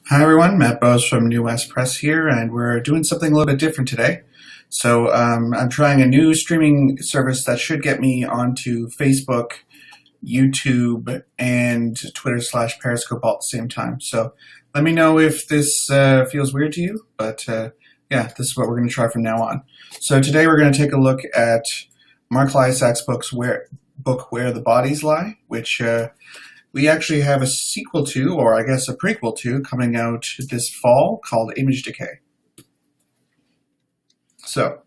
Hi everyone, Matt Bose from NeWest Press here, and we're doing something a little bit different today. I'm trying a new streaming service that should get me onto Facebook, YouTube, and Twitter/Periscope all at the same time. So let me know if this feels weird to you, but yeah, this is what we're going to try from now on. So today we're going to take a look at Mark Lysak's book, Where the Bodies Lie, which we actually have a sequel to, or I guess a prequel to, coming out this fall called Image Decay. So,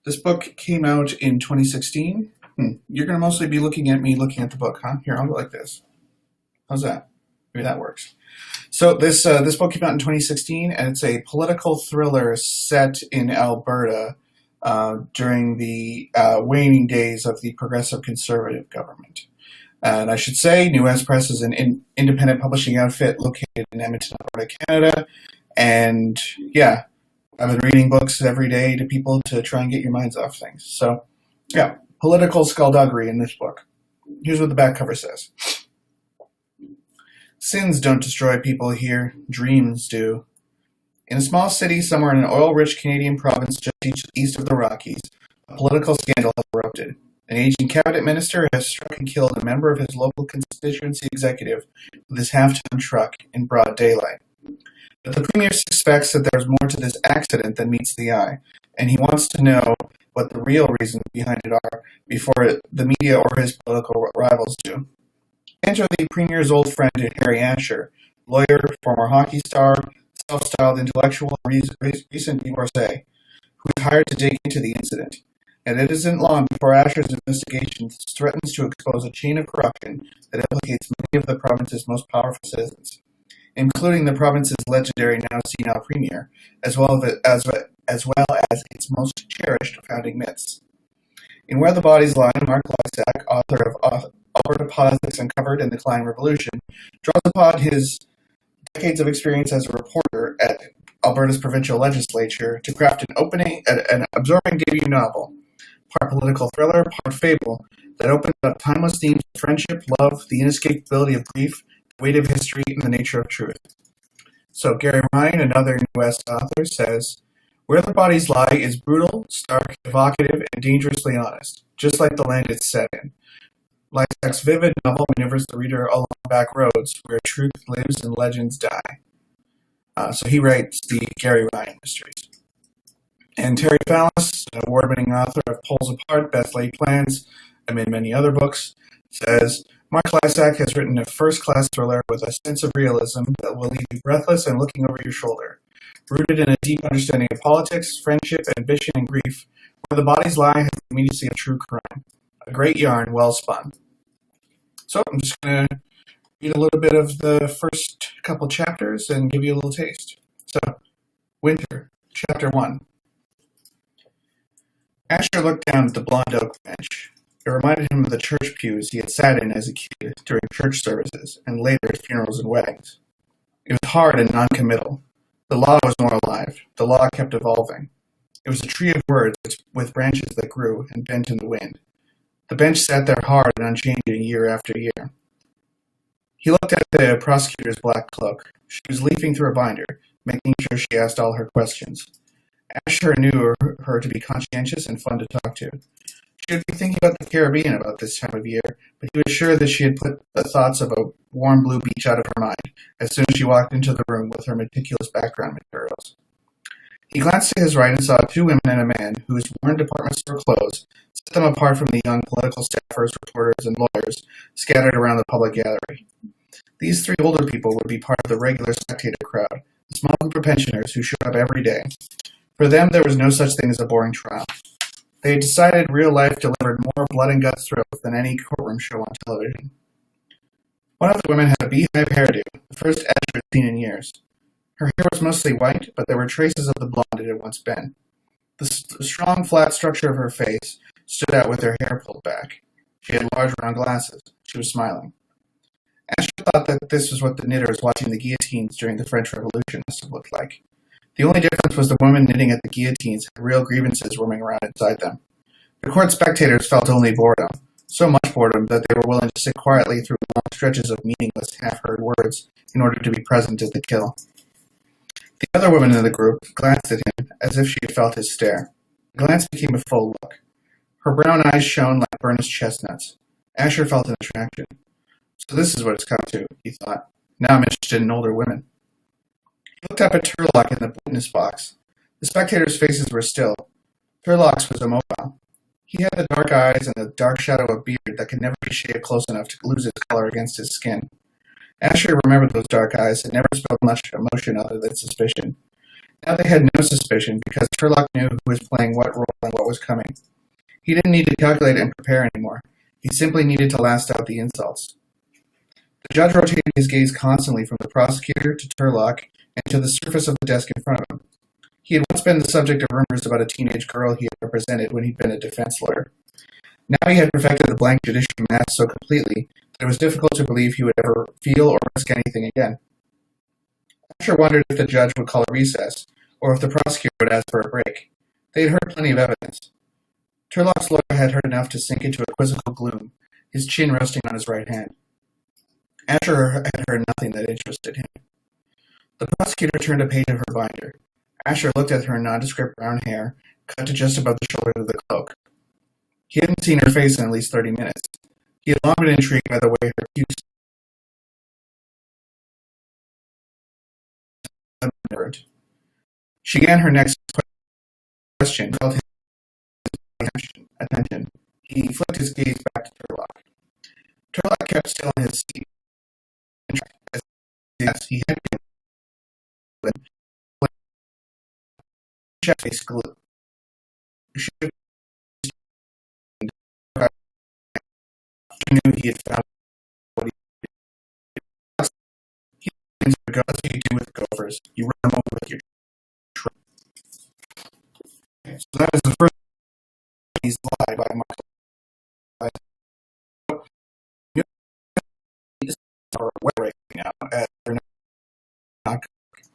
this book came out in 2016. You're going to mostly be looking at me looking at the book, huh? Here, I'll go like this. How's that? Maybe that works. So this book came out in 2016, and it's a political thriller set in Alberta during the waning days of the progressive conservative government. And I should say, NeWest Press is an independent publishing outfit located in Edmonton, Alberta, Canada. And yeah, I've been reading books every day to people to try and get your minds off things. So yeah, political skullduggery in this book. Here's what the back cover says. Sins don't destroy people here, dreams do. In a small city somewhere in an oil-rich Canadian province just east of the Rockies, a political scandal has erupted. An aging cabinet minister has struck and killed a member of his local constituency executive with his half-ton truck in broad daylight. But the premier suspects that there's more to this accident than meets the eye, and he wants to know what the real reasons behind it are before the media or his political rivals do. Enter the premier's old friend Harry Asher, lawyer, former hockey star, self-styled intellectual, recent divorcee, who is hired to dig into the incident. And it isn't long before Asher's investigation threatens to expose a chain of corruption that implicates many of the province's most powerful citizens, including the province's legendary now senile premier, as well as its most cherished founding myths. In Where the Bodies Lie, Mark Lysak, author of Alberta Politics Uncovered and the Klein Revolution, draws upon his decades of experience as a reporter at Alberta's provincial legislature to craft an absorbing debut novel, part political thriller, part fable, that opens up timeless themes of friendship, love, the inescapability of grief, the weight of history, and the nature of truth. So Gary Ryan, another NeWest author, says, Where the Bodies Lie is brutal, stark, evocative, and dangerously honest, just like the land it's set in. Lysak's vivid novel maneuvers the reader along back roads where truth lives and legends die. So he writes the Gary Ryan mysteries. And Terry Fallis, an award-winning author of Poles Apart, Best Laid Plans, and many other books, says, Mark Lysak has written a first-class thriller with a sense of realism that will leave you breathless and looking over your shoulder. Rooted in a deep understanding of politics, friendship, ambition, and grief, Where the Bodies Lie has the immediacy of true crime. A great yarn, well spun. So I'm just going to read a little bit of the first couple chapters and give you a little taste. So, Winter, Chapter 1. Asher looked down at the blonde oak bench. It reminded him of the church pews he had sat in as a kid during church services and later at funerals and weddings. It was hard and non-committal. The law was more alive. The law kept evolving. It was a tree of words with branches that grew and bent in the wind. The bench sat there hard and unchanging year after year. He looked at the prosecutor's black cloak. She was leafing through a binder, making sure she asked all her questions. Asher knew her to be conscientious and fun to talk to. She would be thinking about the Caribbean about this time of year, but he was sure that she had put the thoughts of a warm blue beach out of her mind as soon as she walked into the room with her meticulous background materials. He glanced to his right and saw two women and a man whose worn department store clothes set them apart from the young political staffers, reporters, and lawyers scattered around the public gallery. These three older people would be part of the regular spectator crowd, a small group of pensioners who showed up every day. For them, there was no such thing as a boring trial. They had decided real life delivered more blood and guts thrills than any courtroom show on television. One of the women had a beehive hairdo, the first Asher had seen in years. Her hair was mostly white, but there were traces of the blonde it had once been. The strong, flat structure of her face stood out with her hair pulled back. She had large, round glasses. She was smiling. Asher thought that this was what the knitters watching the guillotines during the French Revolution must have looked like. The only difference was the women knitting at the guillotines had real grievances roaming around inside them. The court spectators felt only boredom, so much boredom that they were willing to sit quietly through long stretches of meaningless, half-heard words in order to be present at the kill. The other woman in the group glanced at him as if she had felt his stare. The glance became a full look. Her brown eyes shone like burnished chestnuts. Asher felt an attraction. So this is what it's come to, he thought. Now I'm interested in older women. He looked up at Turlock in the witness box. The spectators' faces were still. Turlock's was immobile. He had the dark eyes and the dark shadow of beard that could never be shaved close enough to lose its color against his skin. Asher remembered those dark eyes had never spelled much emotion other than suspicion. Now they had no suspicion because Turlock knew who was playing what role and what was coming. He didn't need to calculate and prepare anymore. He simply needed to last out the insults. The judge rotated his gaze constantly from the prosecutor to Turlock and to the surface of the desk in front of him. He had once been the subject of rumors about a teenage girl he had represented when he'd been a defense lawyer. Now he had perfected the blank judicial mask so completely that it was difficult to believe he would ever feel or risk anything again. Asher wondered if the judge would call a recess, or if the prosecutor would ask for a break. They had heard plenty of evidence. Turlock's lawyer had heard enough to sink into a quizzical gloom, his chin resting on his right hand. Asher had heard nothing that interested him. The prosecutor turned a page of her binder. Asher looked at her nondescript brown hair, cut to just above the shoulder of the cloak. He hadn't seen her face in at least 30 minutes. He had long been intrigued by the way her cute nerved. She began her next question, felt his attention. He flicked his gaze back to Turlock. Turlock kept still in his seat. Yes, he had been. When face glue. He knew he had found what he that's what you do with gophers. You run them over with your truck. Okay, so that is the first he's lied by Mark. Are right now. They're not.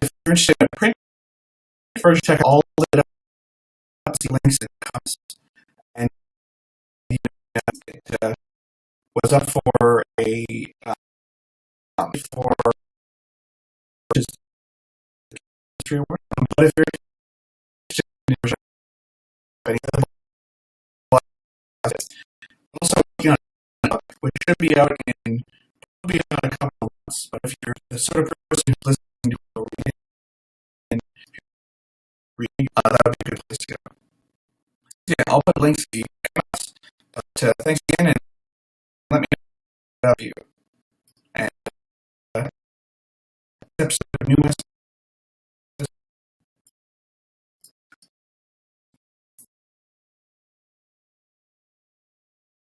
If you're interested in a print, first check all the links it comes, and it was up for a for just history award. But if you're interested in any other also working on a book, which should be out in probably about a couple of months. But if you're the sort of person who's listening to a reading, that would be a good place to go. Yeah, I'll put links to you. But thanks again, and let me know about you. And episode of NeWest